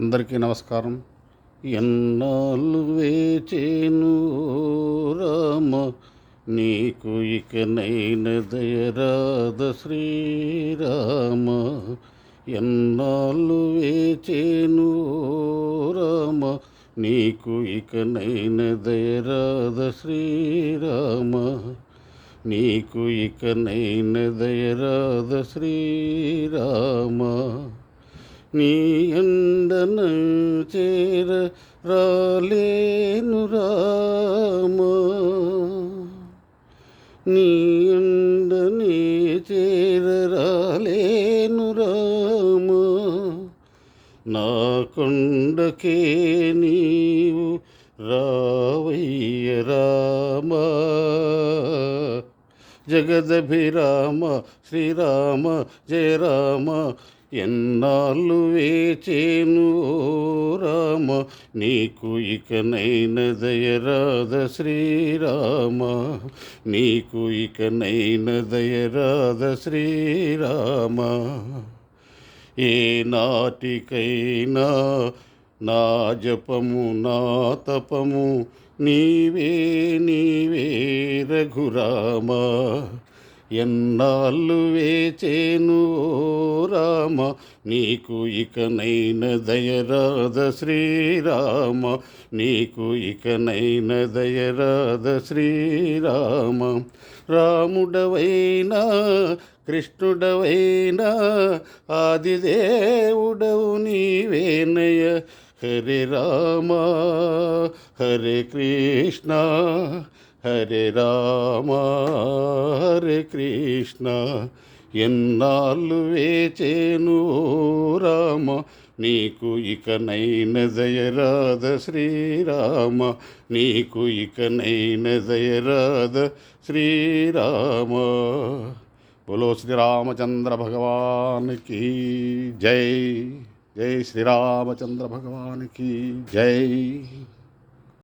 అందరికీ నమస్కారం. ఎన్నాళ్ళు వేచేను రామ, నీకు ఇకనైన దయరాద శ్రీరామ. ఎన్నాళ్ళు వేచేను రామ, నీకు ఇకనైన దయరాద శ్రీరామ. నీకు ఇకనైన దయరాద శ్రీరామ. నీ అండన చేర రాలేను రామ, నీ అండనే చేర రాలేను రామ. నా కొండకే నీవు రావయ్య రామ. జగదభిరామ శ్రీరామ జయ రామ. ఎన్నాళ్ళు వేచేను రామ, నీకు ఇకనైన దయరాద శ్రీరామ. నీకు ఇకనైన దయరాద శ్రీరామ. ఏ నాటికైనా నా జపము నా తపము నీవే నీవే రఘురామ. ఎన్నాళ్ళు వేచేను రామ, నీకు ఇకనైన దయరాద శ్రీరామ. నీకు ఇకనైన దయరాద శ్రీరామ. రాముడవైనా కృష్ణుడవైనా ఆదిదేవుడవు నీవేనయ. హరే రామ హరే కృష్ణ హరే రామ హరే కృష్ణ. ఎన్నాళ్ళు వేచేను రామ, నీకు ఇకనైన దయరాద శ్రీరామ. నీకు ఇకనైన దయరాద శ్రీరామ. బోలో శ్రీరామచంద్ర భగవానికి జై. జై శ్రీరామచంద్ర భగవానికి జై.